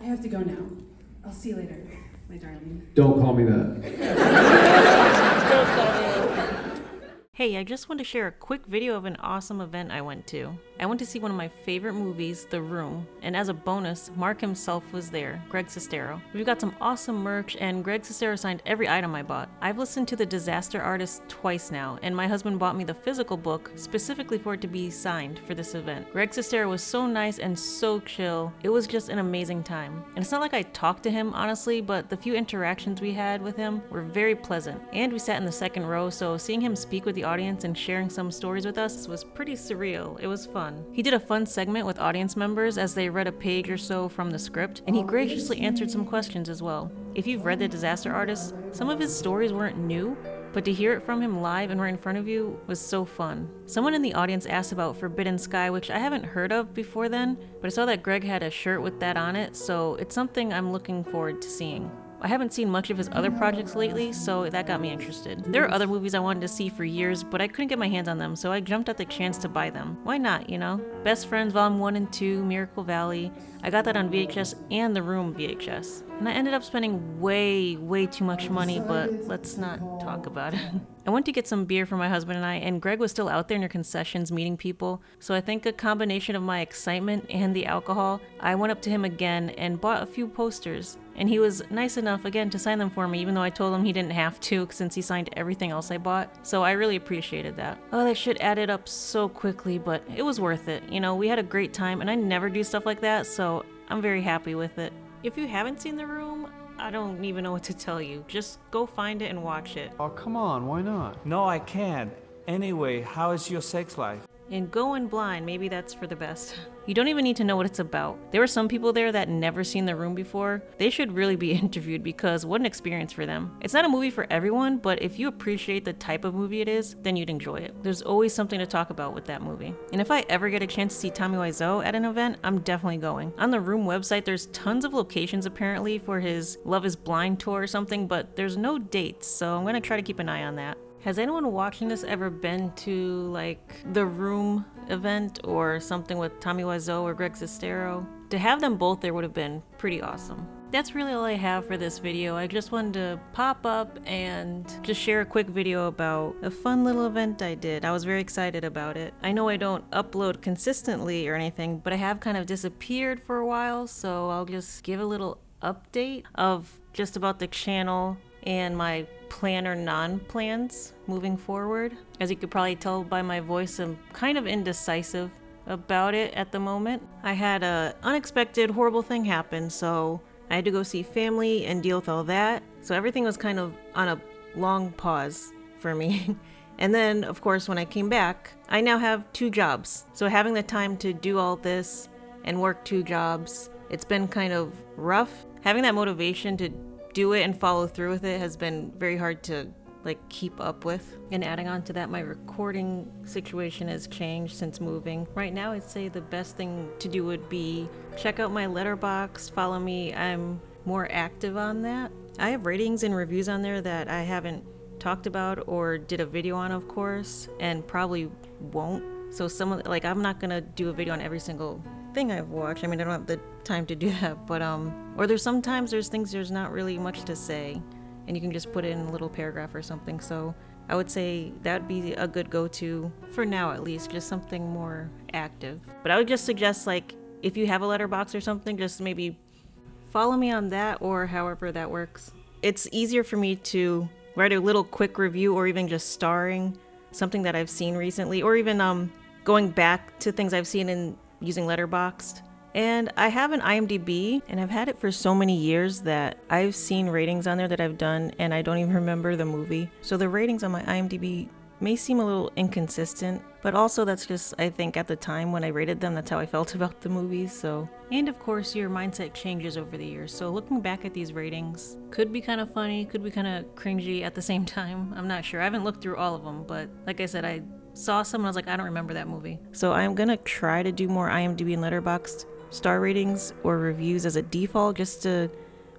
I have to go now. I'll see you later, my darling. Don't call me that. Don't call me. Hey, I just want to share a quick video of an awesome event I went to. I went to see one of my favorite movies, The Room, and as a bonus, Mark himself was there, Greg Sistero. We got some awesome merch, and Greg Sistero signed every item I bought. I've listened to The Disaster Artist twice now, and my husband bought me the physical book specifically for it to be signed for this event. Greg Sistero was so nice and so chill. It was just an amazing time. And it's not like I talked to him, honestly, but the few interactions we had with him were very pleasant. And we sat in the second row, so seeing him speak with the audience and sharing some stories with us was pretty surreal. It was fun. He did a fun segment with audience members as they read a page or so from the script, and he graciously answered some questions as well. If you've read The Disaster Artist, some of his stories weren't new, but to hear it from him live and right in front of you was so fun. Someone in the audience asked about Forbidden Sky, which I haven't heard of before then, but I saw that Greg had a shirt with that on it, so it's something I'm looking forward to seeing. I haven't seen much of his other projects lately, so that got me interested. There are other movies I wanted to see for years, but I couldn't get my hands on them, so I jumped at the chance to buy them. Why not, you know? Best Friends Volume 1 and 2, Miracle Valley. I got that on VHS and The Room VHS. And I ended up spending way too much money, but let's not talk about it. I went to get some beer for my husband and I, and Greg was still out there near concessions meeting people, so I think a combination of my excitement and the alcohol, I went up to him again and bought a few posters. And he was nice enough again to sign them for me, even though I told him he didn't have to since he signed everything else I bought. So I really appreciated that. Oh, that shit added up so quickly, but it was worth it. You know, we had a great time, and I never do stuff like that, so I'm very happy with it. If you haven't seen The Room, I don't even know what to tell you. Just go find it and watch it. Oh, come on, why not? No, I can't. Anyway, how is your sex life? And go in blind, maybe that's for the best. You don't even need to know what it's about. There were some people there that never seen The Room before. They should really be interviewed because what an experience for them. It's not a movie for everyone, but if you appreciate the type of movie it is, then you'd enjoy it. There's always something to talk about with that movie. And if I ever get a chance to see Tommy Wiseau at an event, I'm definitely going. On the Room website, there's tons of locations apparently for his Love is Blind tour or something, but there's no dates, so I'm gonna try to keep an eye on that. Has anyone watching this ever been to like the Room event or something with Tommy Wiseau or Greg Sistero? To have them both there would have been pretty awesome. That's really all I have for this video. I just wanted to pop up and just share a quick video about a fun little event I did. I was very excited about it. I know I don't upload consistently or anything, but I have kind of disappeared for a while, so I'll just give a little update of just about the channel and my plan or non-plans moving forward. As you could probably tell by my voice, I'm kind of indecisive about it at the moment. I had a unexpected horrible thing happen, so I had to go see family and deal with all that. So everything was kind of on a long pause for me. And then, of course, when I came back, I now have 2 jobs. So having the time to do all this and work 2 jobs, it's been kind of rough. Having that motivation to do it and follow through with it has been very hard to keep up with. And adding on to that, my recording situation has changed since moving. Right now, I'd say the best thing to do would be check out my letterbox, follow me. I'm more active on that. I have ratings and reviews on there that I haven't talked about or did a video on, of course, and probably won't. So I'm not gonna do a video on every single thing I've watched. I mean, I don't have the time to do that, but or there's things there's not really much to say, and you can just put it in a little paragraph or something. So I would say that would be a good go-to for now, at least, just something more active. But I would just suggest, if you have a letterbox or something, just maybe follow me on that, or however that works. It's easier for me to write a little quick review, or even just starring something that I've seen recently, or even going back to things I've seen in using Letterboxd. And I have an IMDb, and I've had it for so many years that I've seen ratings on there that I've done, and I don't even remember the movie. So the ratings on my IMDb may seem a little inconsistent, but also that's just, I think at the time when I rated them, that's how I felt about the movies. So, and of course your mindset changes over the years. So looking back at these ratings could be kind of funny, could be kind of cringy at the same time. I'm not sure. I haven't looked through all of them, but like I said, I saw some and I was like, I don't remember that movie. So I'm gonna try to do more IMDb and Letterboxd star ratings or reviews as a default, just to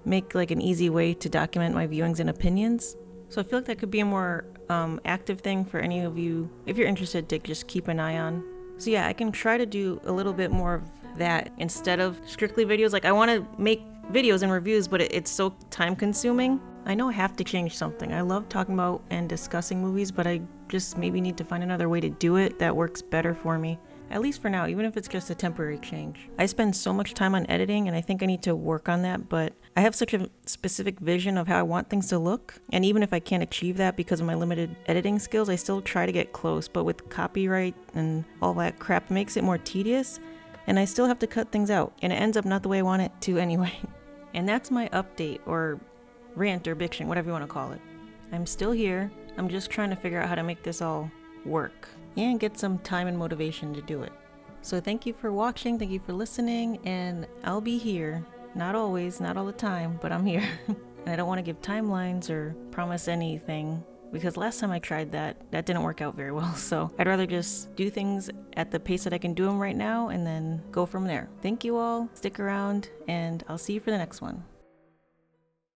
make an easy way to document my viewings and opinions. So I feel like that could be a more active thing for any of you, if you're interested, to just keep an eye on. So yeah, I can try to do a little bit more of that instead of strictly videos. Like I want to make videos and reviews, but it's so time consuming. I know I have to change something. I love talking about and discussing movies, but I just maybe need to find another way to do it that works better for me. At least for now, even if it's just a temporary change. I spend so much time on editing and I think I need to work on that, but I have such a specific vision of how I want things to look. And even if I can't achieve that because of my limited editing skills, I still try to get close. But with copyright and all that crap, it makes it more tedious. And I still have to cut things out. And it ends up not the way I want it to anyway. And that's my update, or rant or bitching, whatever you want to call it. I'm still here. I'm just trying to figure out how to make this all work and get some time and motivation to do it. So thank you for watching, thank you for listening, and I'll be here. Not always, not all the time, but I'm here. And I don't want to give timelines or promise anything, because last time I tried that didn't work out very well. So I'd rather just do things at the pace that I can do them right now and then go from there. Thank you all, stick around, and I'll see you for the next one.